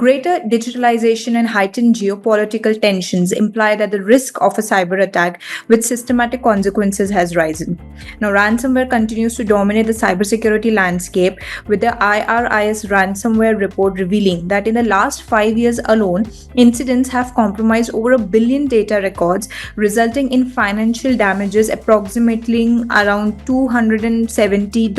Greater digitalization and heightened geopolitical tensions imply that the risk of a cyber attack with systematic consequences has risen. Now, ransomware continues to dominate the cybersecurity landscape, with the Iris Ransomware Report revealing that in the last 5 years alone, incidents have compromised over a billion data records, resulting in financial damages approximating around $270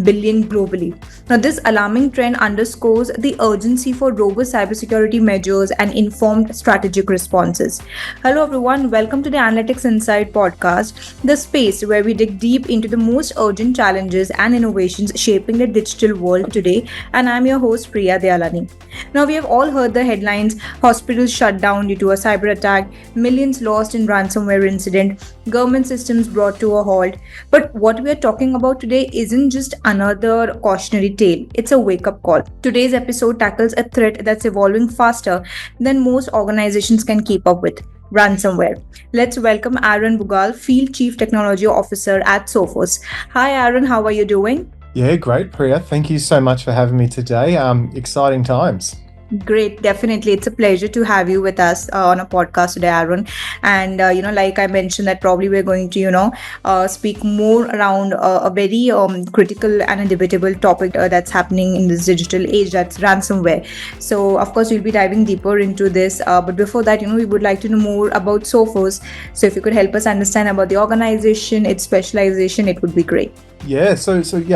billion globally. Now, this alarming trend underscores the urgency for robust cybersecurity measures and informed strategic responses. Hello, everyone. Welcome to the Analytics Insight podcast, the space where we dig deep into the most urgent challenges and innovations shaping the digital world today. And I'm your host, Priya Dialani. Now, we have all heard the headlines: hospitals shut down due to a cyber attack, millions lost in ransomware incident, government systems brought to a halt. But what we are talking about today isn't just another cautionary tale, it's a wake-up call. Today's episode tackles a threat that's evolving faster than most organizations can keep up with: ransomware. Let's welcome Aaron Bugal, Field Chief Technology Officer at Sophos. Hi Aaron, how are you doing? Yeah, great, Priya. Thank you so much for having me today. Exciting times. Great, definitely. It's a pleasure to have you with us on a podcast today, Aaron. And, like I mentioned, that probably we're going to, speak more around a very critical and a debatable topic that's happening in this digital age, that's ransomware. So, of course, we'll be diving deeper into this. But before that, we would like to know more about Sophos. So, if you could help us understand about the organization, its specialization, it would be great. Yeah, so absolutely.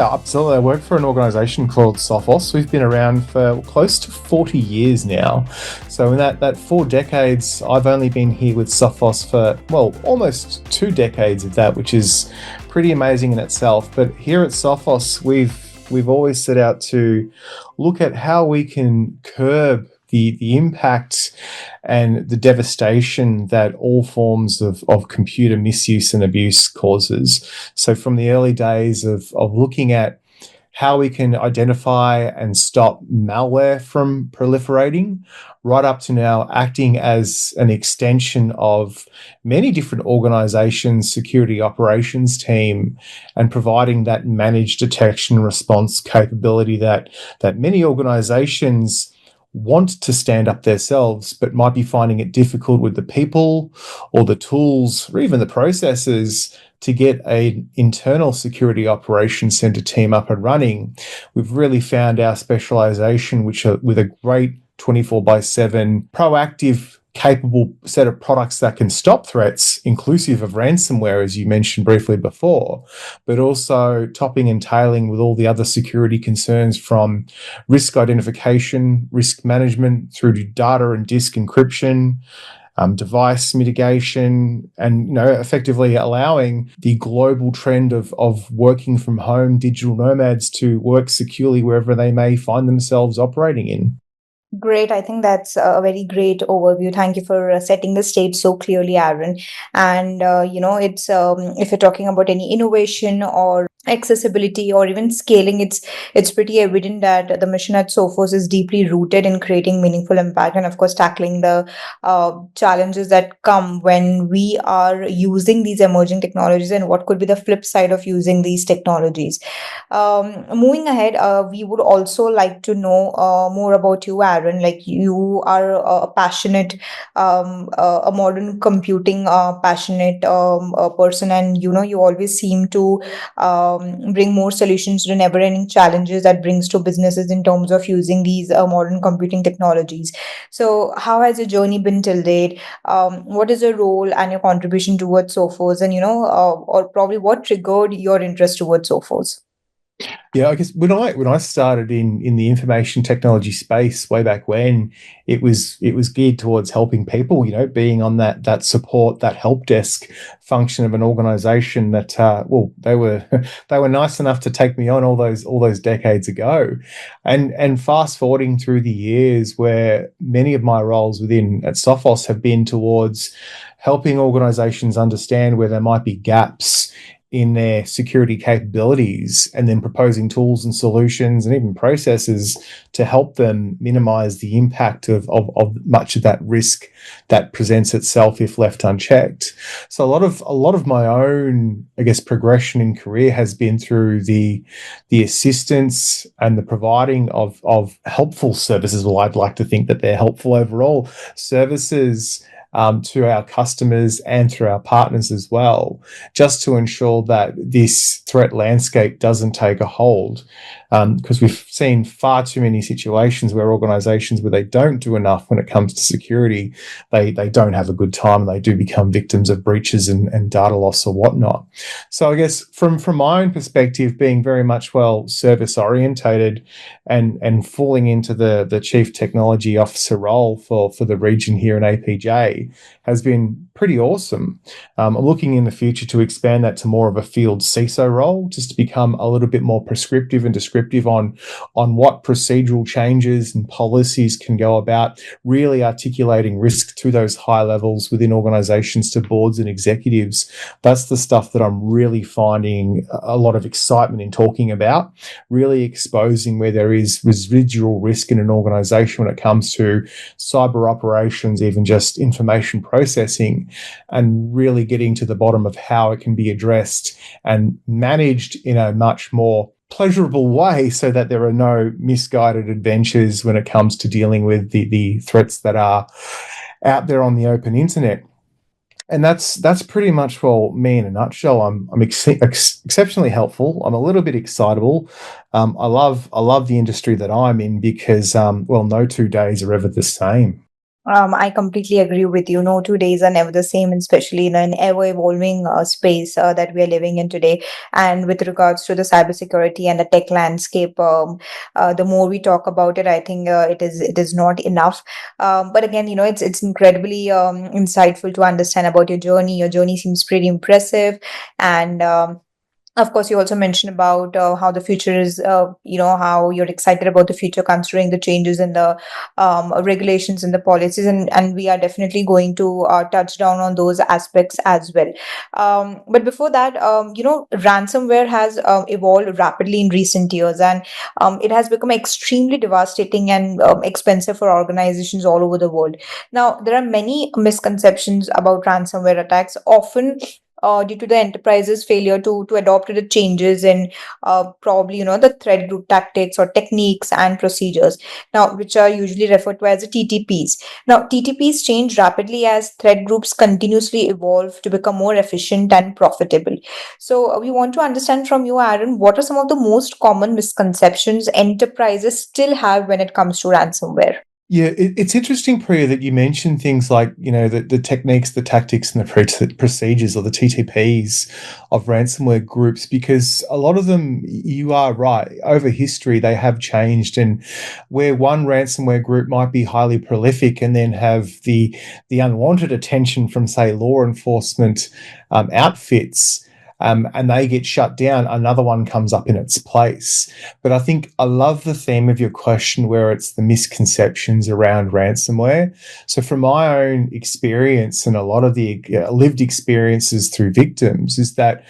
I work for an organization called Sophos. We've been around for close to 40 years now. So in that 4 decades, I've only been here with Sophos for, almost 2 decades of that, which is pretty amazing in itself. But here at Sophos, we've always set out to look at how we can curb the impact and the devastation that all forms of computer misuse and abuse causes. So from the early days of looking at how we can identify and stop malware from proliferating, right up to now acting as an extension of many different organizations' security operations team and providing that managed detection and response capability that many organizations want to stand up themselves, but might be finding it difficult with the people or the tools or even the processes to get an internal security operations center team up and running. We've really found our specialization, which are with a great 24/7 proactive, capable set of products that can stop threats, inclusive of ransomware, as you mentioned briefly before, but also topping and tailing with all the other security concerns from risk identification, risk management, through to data and disk encryption, device mitigation, and effectively allowing the global trend of working from home digital nomads to work securely wherever they may find themselves operating in. Great. I think that's a very great overview. Thank you for setting the stage so clearly, Aaron. And, it's if you're talking about any innovation or accessibility or even scaling, it's pretty evident that the mission at Sophos is deeply rooted in creating meaningful impact and, of course, tackling the challenges that come when we are using these emerging technologies and what could be the flip side of using these technologies. Moving ahead, we would also like to know more about you, Aaron. Like, you are a passionate, a modern computing passionate person, and you always seem to bring more solutions to the never-ending challenges that brings to businesses in terms of using these modern computing technologies. So, how has your journey been till date? What is your role and your contribution towards Sophos, and or probably what triggered your interest towards Sophos? Yeah, I guess when I started in the information technology space way back when, it was geared towards helping people, being on that support, that help desk function of an organization that they were nice enough to take me on all those decades ago. And fast forwarding through the years, where many of my roles within at Sophos have been towards helping organizations understand where there might be gaps in their security capabilities and then proposing tools and solutions and even processes to help them minimize the impact of much of that risk that presents itself if left unchecked. So a lot of my own, I guess, progression in career has been through the assistance and the providing of helpful services. Well, I'd like to think that they're helpful overall services to our customers and through our partners as well, just to ensure that this threat landscape doesn't take a hold. Because we've seen far too many situations where organizations where they don't do enough when it comes to security, they don't have a good time and they do become victims of breaches and data loss or whatnot. So I guess from my own perspective, being very much service orientated and falling into the chief technology officer role for the region here in APJ has been pretty awesome. I'm looking in the future to expand that to more of a field CISO role, just to become a little bit more prescriptive and descriptive on what procedural changes and policies can go about, really articulating risk to those high levels within organizations to boards and executives. That's the stuff that I'm really finding a lot of excitement in talking about, really exposing where there is residual risk in an organization when it comes to cyber operations, even just information processing, and really getting to the bottom of how it can be addressed and managed in a much more pleasurable way so that there are no misguided adventures when it comes to dealing with the threats that are out there on the open internet. And that's pretty much, me in a nutshell. I'm exceptionally helpful. I'm a little bit excitable. I love the industry that I'm in because, no 2 days are ever the same. I completely agree with you. No 2 days are never the same, especially in an ever-evolving space that we are living in today. And with regards to the cybersecurity and the tech landscape, the more we talk about it, I think it is not enough. But again, it's incredibly insightful to understand about your journey. Your journey seems pretty impressive, and of course, you also mentioned about how the future is, how you're excited about the future considering the changes in the regulations and the policies. And we are definitely going to touch down on those aspects as well. But before that, ransomware has evolved rapidly in recent years, and it has become extremely devastating and expensive for organizations all over the world. Now, there are many misconceptions about ransomware attacks, often due to the enterprise's failure to adopt to the changes in probably the threat group tactics or techniques and procedures, now which are usually referred to as the TTPs. Now TTPs change rapidly as threat groups continuously evolve to become more efficient and profitable. So we want to understand from you, Aaron, what are some of the most common misconceptions enterprises still have when it comes to ransomware? Yeah, it's interesting, Priya, that you mentioned things like, the techniques, the tactics, and the procedures or the TTPs of ransomware groups, because a lot of them, you are right, over history, they have changed. And where one ransomware group might be highly prolific and then have the unwanted attention from, say, law enforcement outfits, and they get shut down, another one comes up in its place. But I think I love the theme of your question where it's the misconceptions around ransomware. So from my own experience and a lot of the lived experiences through victims is that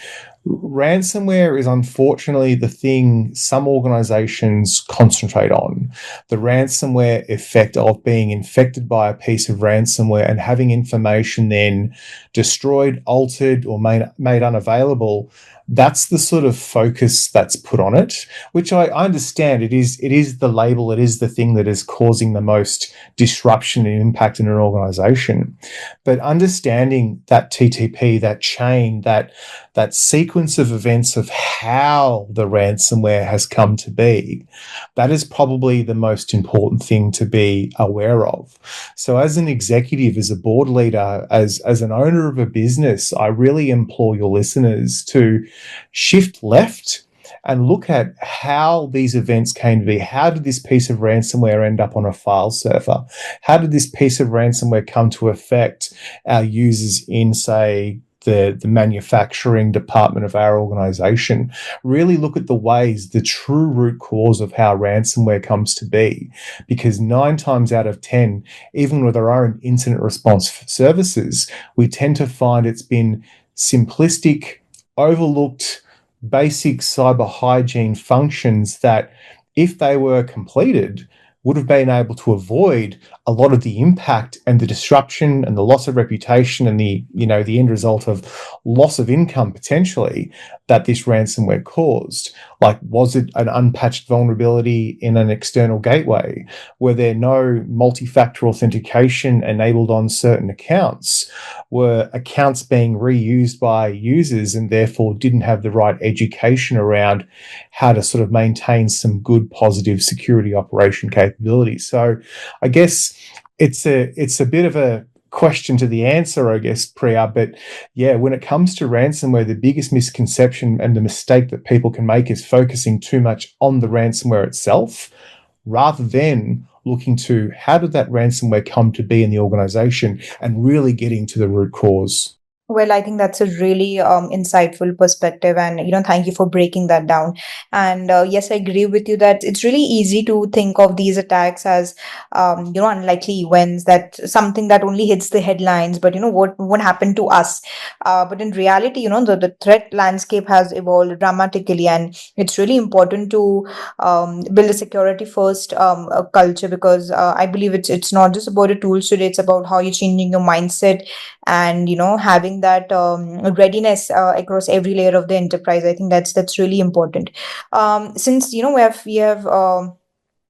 ransomware is unfortunately the thing some organizations concentrate on. The ransomware effect of being infected by a piece of ransomware and having information then destroyed, altered, or made unavailable. That's the sort of focus that's put on it, which I understand. It is the label, it is the thing that is causing the most disruption and impact in an organization. But understanding that TTP, that chain, that sequence of events of how the ransomware has come to be, that is probably the most important thing to be aware of. So as an executive, as a board leader, as an owner of a business, I really implore your listeners to shift left and look at how these events came to be. How did this piece of ransomware end up on a file server? How did this piece of ransomware come to affect our users in, say, the manufacturing department of our organization? Really look at the ways, the true root cause of how ransomware comes to be. Because 9 times out of 10, even with our own incident response services, we tend to find it's been simplistic, overlooked basic cyber hygiene functions that, if they were completed, would have been able to avoid a lot of the impact and the disruption and the loss of reputation and the end result of loss of income potentially that this ransomware caused. Like, was it an unpatched vulnerability in an external gateway? Were there no multi-factor authentication enabled on certain accounts? Were accounts being reused by users and therefore didn't have the right education around how to sort of maintain some good positive security operation capabilities? So I guess it's a bit of a question to the answer, I guess, Priya. But yeah, when it comes to ransomware, the biggest misconception and the mistake that people can make is focusing too much on the ransomware itself rather than looking to how did that ransomware come to be in the organization and really getting to the root cause. Well, I think that's a really insightful perspective, and thank you for breaking that down. And yes, I agree with you that it's really easy to think of these attacks as unlikely events, that something that only hits the headlines. But what happened to us? But in reality, the threat landscape has evolved dramatically, and it's really important to build a security first culture, because I believe it's not just about the tools today; it's about how you're changing your mindset and having that readiness across every layer of the enterprise. I think that's really important. Since we have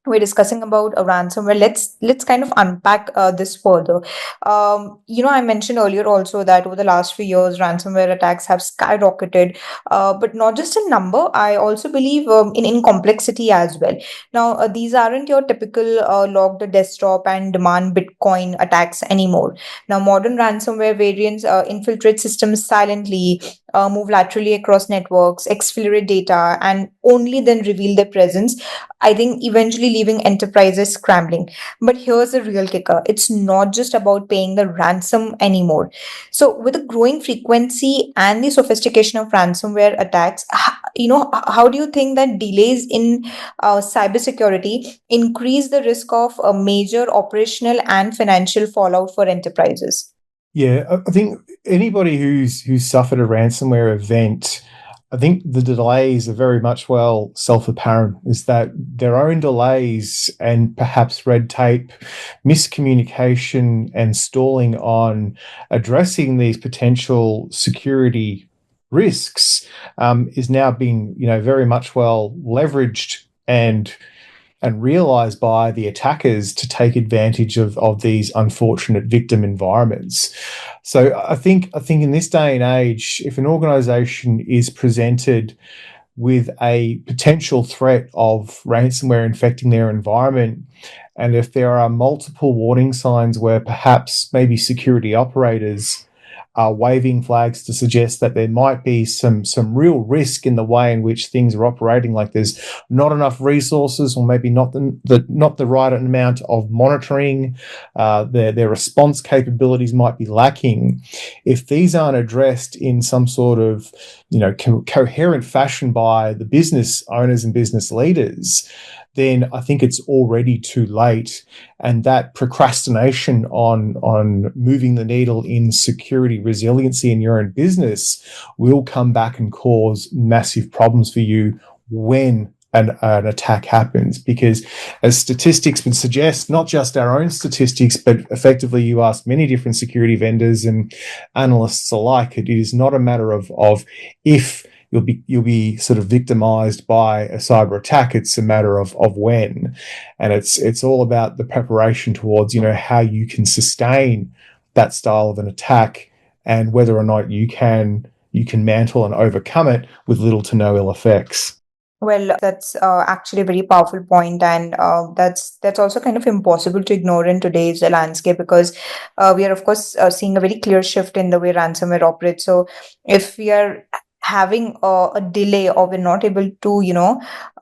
we're discussing about a ransomware, let's kind of unpack this further. I mentioned earlier also that over the last few years ransomware attacks have skyrocketed, but not just in number. I also believe in complexity as well. Now these aren't your typical log the desktop and demand bitcoin attacks anymore. Now modern ransomware variants infiltrate systems silently, move laterally across networks, exfiltrate data, and only then reveal their presence, I think eventually leaving enterprises scrambling. But here's the real kicker: it's not just about paying the ransom anymore. So, with the growing frequency and the sophistication of ransomware attacks, how do you think that delays in cybersecurity increase the risk of a major operational and financial fallout for enterprises? Yeah, I think anybody who's suffered a ransomware event, I think the delays are very much well self-apparent. Is that their own delays and perhaps red tape, miscommunication, and stalling on addressing these potential security risks is now being very much well leveraged and realized by the attackers to take advantage of these unfortunate victim environments. So I think in this day and age, if an organization is presented with a potential threat of ransomware infecting their environment, and if there are multiple warning signs where perhaps maybe security operators are waving flags to suggest that there might be some real risk in the way in which things are operating, like there's not enough resources or maybe not the right amount of monitoring, their response capabilities might be lacking. If these aren't addressed in some sort of coherent fashion by the business owners and business leaders, then I think it's already too late. And that procrastination on moving the needle in security resiliency in your own business will come back and cause massive problems for you when an attack happens. Because as statistics would suggest, not just our own statistics, but effectively you ask many different security vendors and analysts alike, it is not a matter of if you'll be sort of victimized by a cyber attack. It's a matter of when, and it's all about the preparation towards how you can sustain that style of an attack and whether or not you can mantle and overcome it with little to no ill effects. Well, that's actually a very powerful point, and that's also kind of impossible to ignore in today's landscape, because we are, of course, seeing a very clear shift in the way ransomware operates. So, if we are having a delay, or we're not able to,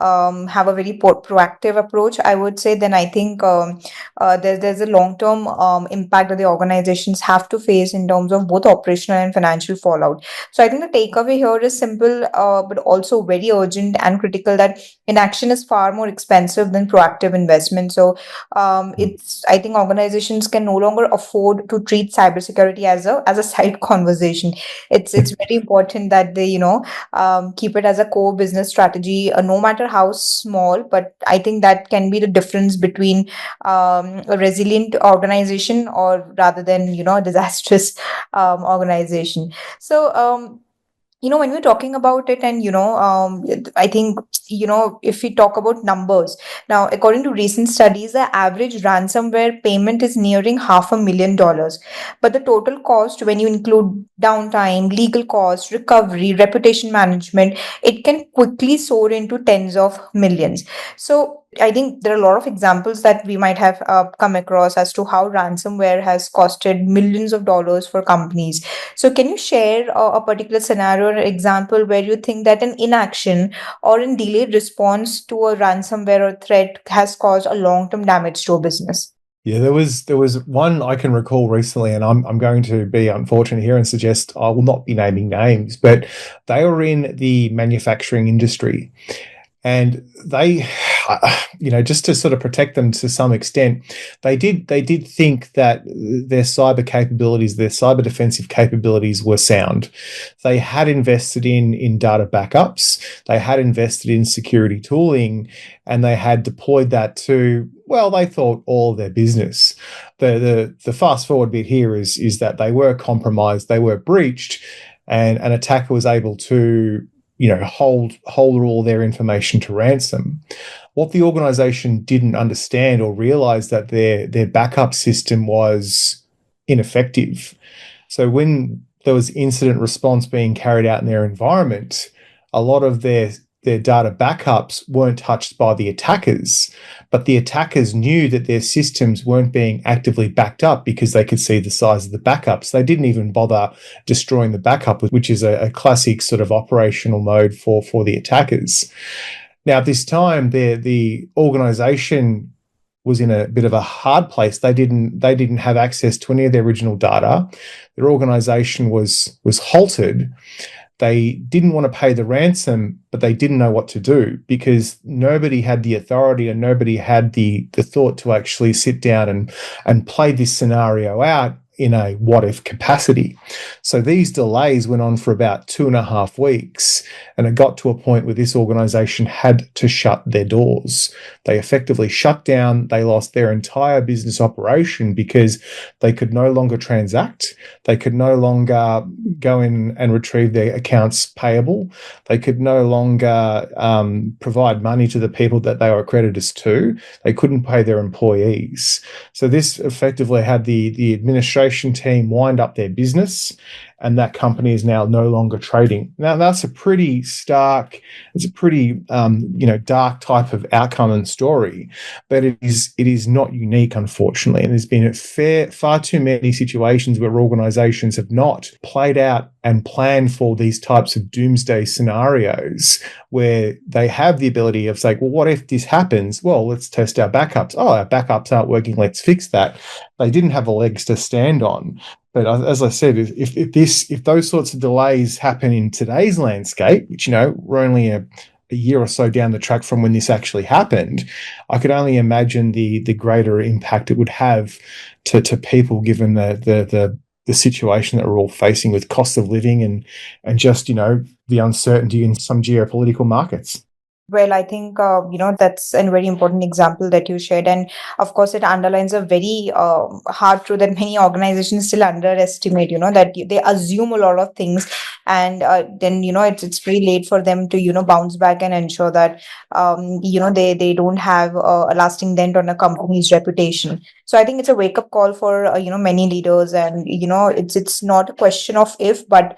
have a very proactive approach, I would say, then I think there's a long-term impact that the organizations have to face in terms of both operational and financial fallout. So I think the takeaway here is simple, but also very urgent and critical, that inaction is far more expensive than proactive investment. So I think organizations can no longer afford to treat cybersecurity as a side conversation. It's very important that they keep it as a core business strategy, no matter how small. But I think that can be the difference between a resilient organization or rather than, a disastrous organization. So, when we're talking about it, and I think, if we talk about numbers now, according to recent studies, the average ransomware payment is nearing $500,000, but the total cost, when you include downtime, legal costs, recovery, reputation management, it can quickly soar into tens of millions. So I think there are a lot of examples that we might have come across as to how ransomware has costed millions of dollars for companies. So, can you share a particular scenario or example where you think that an inaction or a delayed response to a ransomware or threat has caused a long-term damage to a business? Yeah, there was one I can recall recently, and I'm going to be unfortunate here and suggest I will not be naming names, but they were in the manufacturing industry, and they, just to sort of protect them to some extent, they did think that their cyber capabilities, their cyber defensive capabilities, were sound. They had invested in data backups, they had invested in security tooling, and they had deployed that to, well, they thought, all of their business. The fast forward bit here is that they were compromised, they were breached, and an attacker was able to hold all their information to ransom. What the organization didn't understand or realize that their backup system was ineffective. So when there was incident response being carried out in their environment, a lot of their data backups weren't touched by the attackers, but the attackers knew that their systems weren't being actively backed up because they could see the size of the backups. They didn't even bother destroying the backup, which is a classic sort of operational mode for the attackers. Now, at this time, the organization was in a bit of a hard place. They didn't have access to any of their original data. Their organization was halted. They didn't want to pay the ransom, but they didn't know what to do because nobody had the authority and nobody had the thought to actually sit down and play this scenario out in a what if capacity. So these delays went on for about 2.5 weeks, and it got to a point where this organization had to shut their doors. They effectively shut down. They lost their entire business operation because they could no longer transact. They could no longer go in and retrieve their accounts payable. They could no longer provide money to the people that they were creditors to. They couldn't pay their employees. So this effectively had the administration team wind up their business, and that company is now no longer trading. Now that's a pretty stark, it's a pretty dark type of outcome and story, but it is not unique, unfortunately. And there's been far too many situations where organizations have not played out and planned for these types of doomsday scenarios where they have the ability of saying, well, what if this happens? Well, let's test our backups. Oh, our backups aren't working. Let's fix that. They didn't have the legs to stand on. But as I said, if those sorts of delays happen in today's landscape, which we're only a year or so down the track from when this actually happened, I could only imagine the greater impact it would have to people, given the situation that we're all facing with cost of living and just the uncertainty in some geopolitical markets. Well, I think, that's a very important example that you shared. And of course, it underlines a very hard truth that many organizations still underestimate, that they assume a lot of things. And then, it's pretty late for them to, bounce back and ensure that, they don't have a lasting dent on a company's reputation. So I think it's a wake up call for, many leaders. And, it's not a question of if, but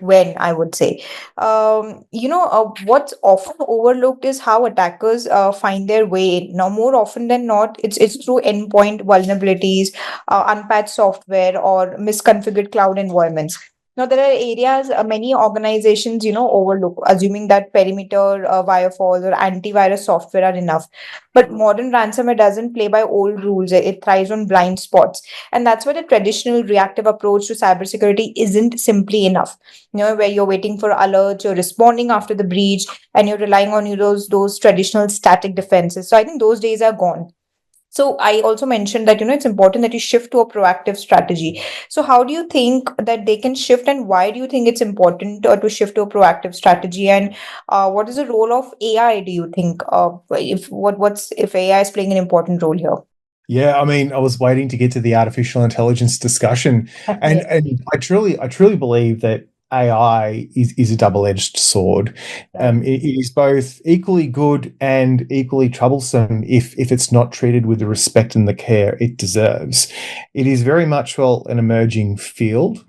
when, I would say. What's often overlooked is how attackers find their way in. Now, more often than not, it's through endpoint vulnerabilities, unpatched software, or misconfigured cloud environments. Now, there are areas many organizations, overlook, assuming that perimeter, firewalls, or antivirus software are enough. But modern ransomware doesn't play by old rules. It thrives on blind spots. And that's where the traditional reactive approach to cybersecurity isn't simply enough. Where you're waiting for alerts, you're responding after the breach, and you're relying on those traditional static defenses. So I think those days are gone. So I also mentioned that, it's important that you shift to a proactive strategy. So how do you think that they can shift, and why do you think it's important to shift to a proactive strategy? And what is the role of AI, do you think? If AI is playing an important role here? Yeah, I mean, I was waiting to get to the artificial intelligence discussion, and Yes. and I truly believe that AI is a double-edged sword. Right. It is both equally good and equally troublesome if it's not treated with the respect and the care it deserves. It is very much, well, an emerging field,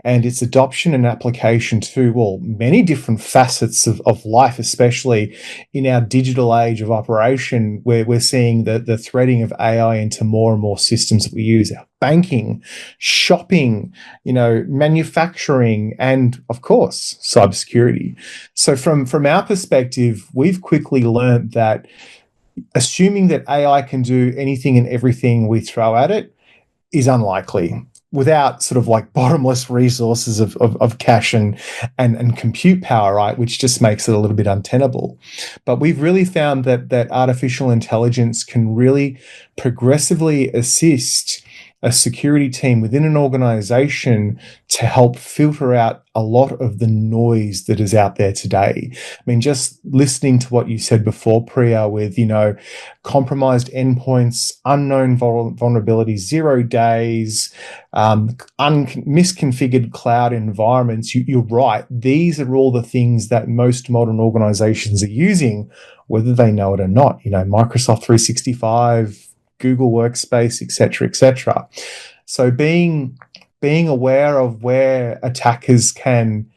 and its adoption and application to, well, many different facets of life, especially in our digital age of operation, where we're seeing the threading of AI into more and more systems that we use, our banking, shopping, manufacturing, and of course, cybersecurity. So from our perspective, we've quickly learned that assuming that AI can do anything and everything we throw at it is unlikely without sort of like bottomless resources of cash and compute power, right? Which just makes it a little bit untenable. But we've really found that artificial intelligence can really progressively assist a security team within an organization to help filter out a lot of the noise that is out there today. I mean, just listening to what you said before, Priya, with, compromised endpoints, unknown vulnerabilities, 0 days, misconfigured cloud environments. You're right. These are all the things that most modern organizations are using, whether they know it or not. Microsoft 365, Google Workspace, etc., etc. So being aware of where attackers can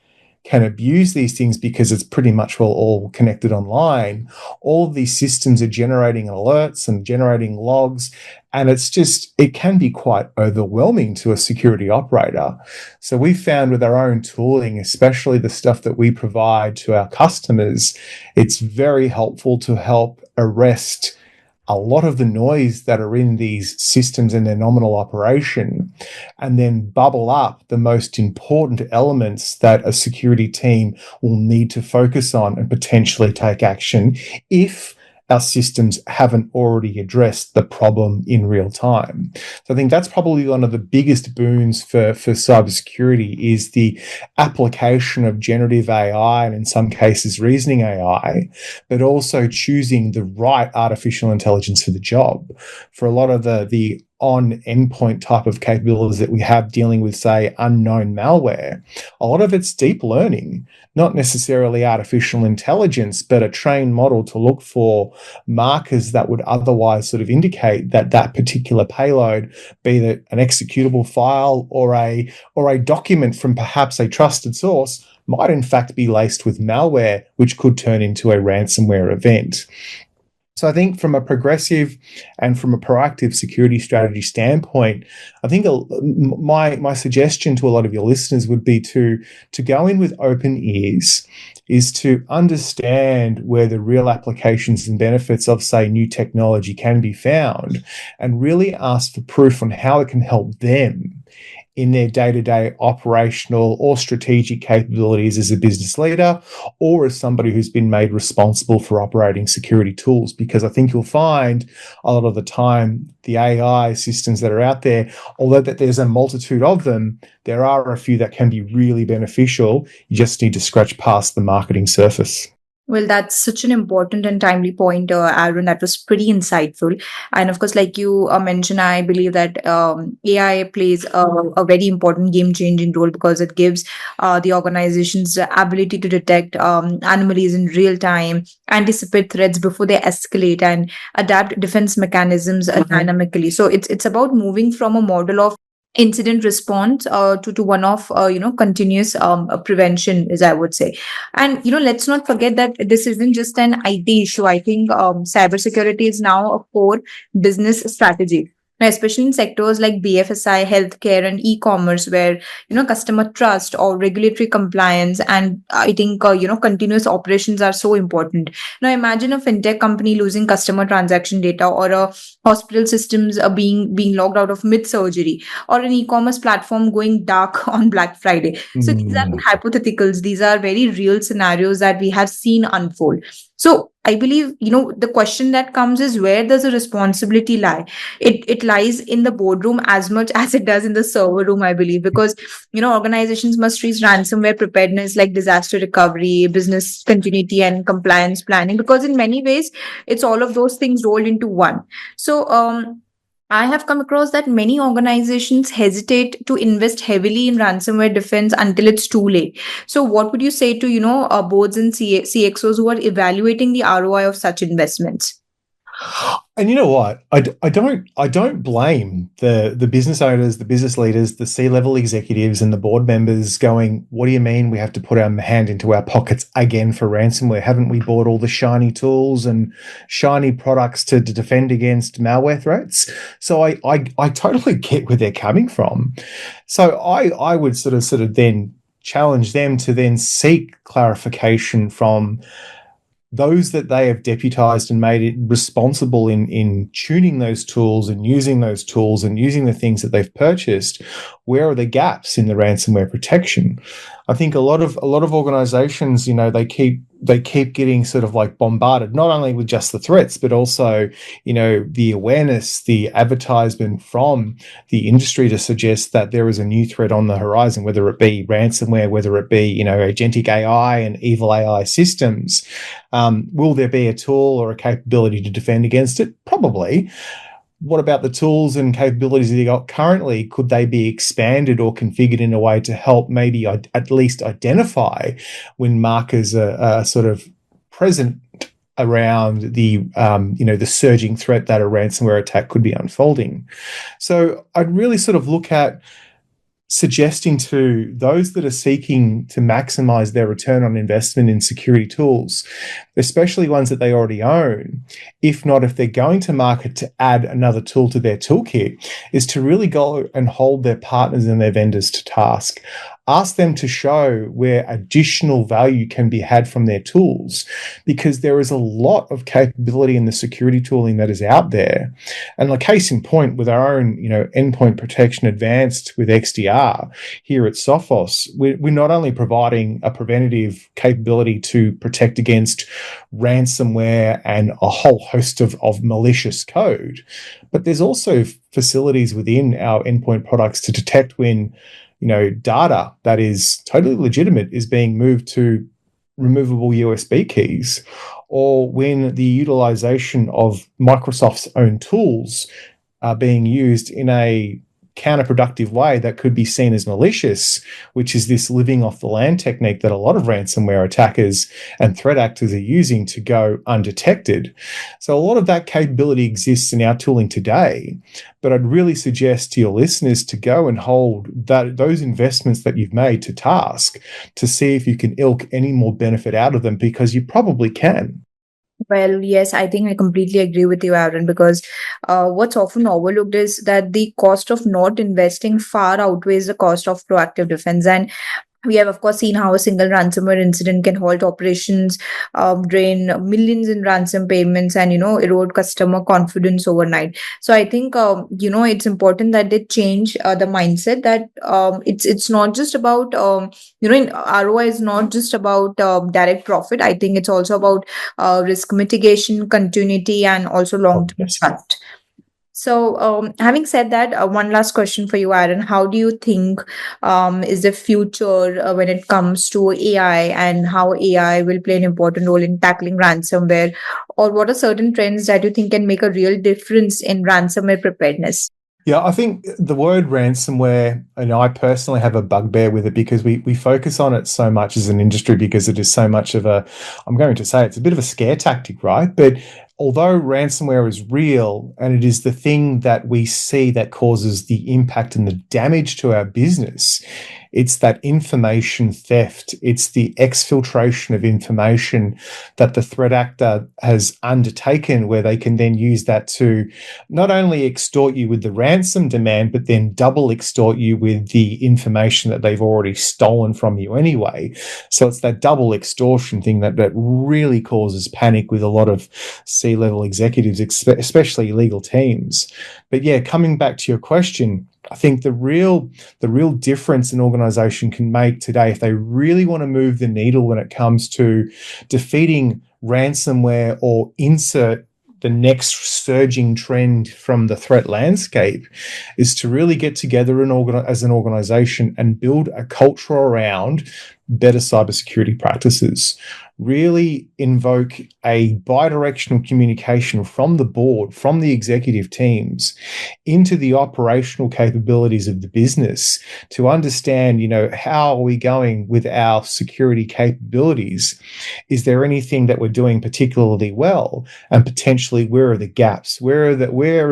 abuse these things, because it's pretty much all connected online. All of these systems are generating alerts and generating logs, and it can be quite overwhelming to a security operator. So we found with our own tooling, especially the stuff that we provide to our customers, it's very helpful to help arrest a lot of the noise that are in these systems in their nominal operation, and then bubble up the most important elements that a security team will need to focus on and potentially take action if our systems haven't already addressed the problem in real time. So I think that's probably one of the biggest boons for cybersecurity, is the application of generative AI and in some cases reasoning AI, but also choosing the right artificial intelligence for the job. For a lot of the on endpoint type of capabilities that we have dealing with, say, unknown malware, a lot of it's deep learning, not necessarily artificial intelligence, but a trained model to look for markers that would otherwise sort of indicate that particular payload, be that an executable file or a document from perhaps a trusted source, might in fact be laced with malware, which could turn into a ransomware event. So I think from a progressive and from a proactive security strategy standpoint, I think my suggestion to a lot of your listeners would be to go in with open ears, is to understand where the real applications and benefits of, say, new technology can be found, and really ask for proof on how it can help them in their day-to-day operational or strategic capabilities as a business leader, or as somebody who's been made responsible for operating security tools. Because I think you'll find a lot of the time the AI systems that are out there, although that there's a multitude of them, there are a few that can be really beneficial. You just need to scratch past the marketing surface. Well, that's such an important and timely point, Aaron. That was pretty insightful. And of course, like you mentioned, I believe that AI plays a very important game changing role, because it gives the organizations the ability to detect anomalies in real time, anticipate threats before they escalate, and adapt defense mechanisms dynamically. So it's about moving from a model of incident response to one of continuous prevention, as I would say. And let's not forget that this isn't just an IT issue. I think cybersecurity is now a core business strategy. Now, especially in sectors like BFSI, healthcare, and e-commerce, where customer trust or regulatory compliance, and I think continuous operations are so important. Now, imagine a fintech company losing customer transaction data, or a hospital systems being logged out of mid surgery, or an e-commerce platform going dark on Black Friday. So these are Mm. hypotheticals. These are very real scenarios that we have seen unfold. So I believe, the question that comes is, where does the responsibility lie? It lies in the boardroom as much as it does in the server room, I believe, because, organizations must treat ransomware preparedness like disaster recovery, business continuity, and compliance planning, because in many ways, it's all of those things rolled into one. So, I have come across that many organizations hesitate to invest heavily in ransomware defense until it's too late. So, what would you say to, boards and CXOs who are evaluating the ROI of such investments? And you know what? I don't blame the business owners, the business leaders, the C-level executives, and the board members going, "What do you mean we have to put our hand into our pockets again for ransomware? Haven't we bought all the shiny tools and shiny products to defend against malware threats?" So I totally get where they're coming from. So I would sort of then challenge them to then seek clarification from those that they have deputized and made it responsible in tuning those tools and using those tools and using the things that they've purchased. Where are the gaps in the ransomware protection? I think a lot of organizations, they keep getting sort of like bombarded, not only with just the threats, but also, the awareness, the advertisement from the industry to suggest that there is a new threat on the horizon, whether it be ransomware, whether it be, agentic AI and evil AI systems. Will there be a tool or a capability to defend against it? Probably. What about the tools and capabilities that you got currently? Could they be expanded or configured in a way to help maybe at least identify when markers are sort of present around the surging threat that a ransomware attack could be unfolding? So I'd really sort of look at suggesting to those that are seeking to maximize their return on investment in security tools, especially ones that they already own, if they're going to market to add another tool to their toolkit, is to really go and hold their partners and their vendors to task. Ask them to show where additional value can be had from their tools, because there is a lot of capability in the security tooling that is out there. And like case in point, with our own, endpoint protection advanced with XDR here at Sophos, we're not only providing a preventative capability to protect against ransomware and a whole host of malicious code, but there's also facilities within our endpoint products to detect when data that is totally legitimate is being moved to removable USB keys, or when the utilization of Microsoft's own tools are being used in a counterproductive way that could be seen as malicious, which is this living off the land technique that a lot of ransomware attackers and threat actors are using to go undetected. So a lot of that capability exists in our tooling today, but I'd really suggest to your listeners to go and hold those investments that you've made to task to see if you can ilk any more benefit out of them, because you probably can. Well, yes, I think I completely agree with you, Aaron, because what's often overlooked is that the cost of not investing far outweighs the cost of proactive defense. And we have, of course, seen how a single ransomware incident can halt operations, drain millions in ransom payments, and erode customer confidence overnight. So I think it's important that they change the mindset that it's not just about ROI is not just about direct profit. I think it's also about risk mitigation, continuity, and also long term Yes. trust. So, having said that, one last question for you, Aaron. How do you think is the future when it comes to AI, and how AI will play an important role in tackling ransomware? Or what are certain trends that you think can make a real difference in ransomware preparedness? Yeah, I think the word ransomware, and I personally have a bugbear with it, because we focus on it so much as an industry, because it is so much of I'm going to say it's a bit of a scare tactic, right? But although ransomware is real and it is the thing that we see that causes the impact and the damage to our business, it's that information theft. It's the exfiltration of information that the threat actor has undertaken, where they can then use that to not only extort you with the ransom demand, but then double extort you with the information that they've already stolen from you anyway. So it's that double extortion thing that really causes panic with a lot of C-level executives, especially legal teams. But yeah, coming back to your question, I think the real difference an organization can make today, if they really want to move the needle when it comes to defeating ransomware or insert the next surging trend from the threat landscape, is to really get together as an organization and build a culture around better cybersecurity practices. Really invoke a bi-directional communication from the board, from the executive teams, into the operational capabilities of the business to understand, how are we going with our security capabilities? Is there anything that we're doing particularly well? And potentially, where are the gaps? Where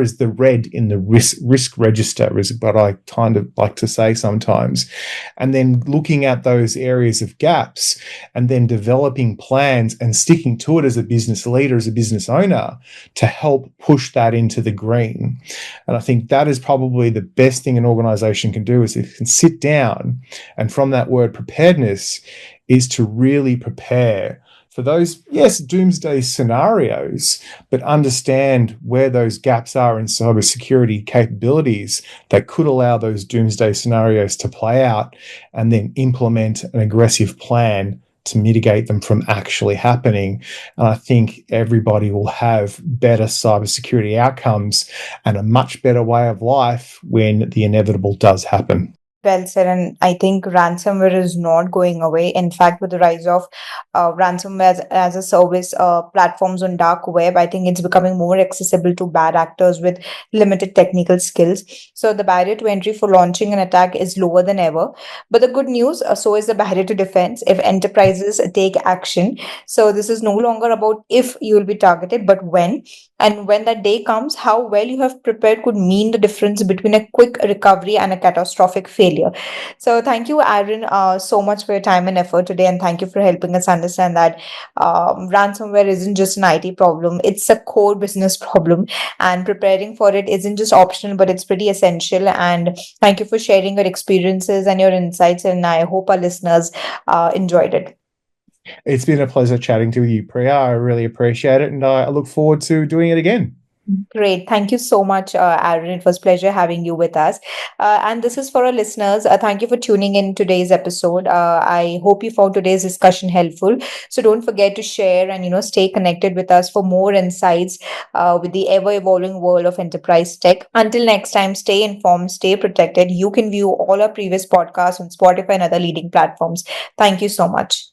is the red in the risk register, is what I kind of like to say sometimes. And then looking at those areas of gaps and then developing plans and sticking to it as a business leader, as a business owner, to help push that into the green. And I think that is probably the best thing an organization can do, is it can sit down, and from that word preparedness is to really prepare for those, yes, doomsday scenarios, but understand where those gaps are in cybersecurity capabilities that could allow those doomsday scenarios to play out, and then implement an aggressive plan to mitigate them from actually happening. And I think everybody will have better cybersecurity outcomes and a much better way of life when the inevitable does happen. Well said, and I think ransomware is not going away. In fact, with the rise of ransomware as a service platforms on dark web, I think it's becoming more accessible to bad actors with limited technical skills. So the barrier to entry for launching an attack is lower than ever. But the good news, so is the barrier to defense if enterprises take action. So this is no longer about if you will be targeted, but when. And when that day comes, how well you have prepared could mean the difference between a quick recovery and a catastrophic failure. So, thank you, Aaron, so much for your time and effort today. And thank you for helping us understand that ransomware isn't just an IT problem, it's a core business problem. And preparing for it isn't just optional, but it's pretty essential. And thank you for sharing your experiences and your insights. And I hope our listeners enjoyed it. It's been a pleasure chatting to you, Priya. I really appreciate it, and I look forward to doing it again. Great. Thank you so much, Aaron. It was pleasure having you with us. And this is for our listeners. Thank you for tuning in today's episode. I hope you found today's discussion helpful. So don't forget to share and stay connected with us for more insights with the ever evolving world of enterprise tech. Until next time, stay informed, stay protected. You can view all our previous podcasts on Spotify and other leading platforms. Thank you so much.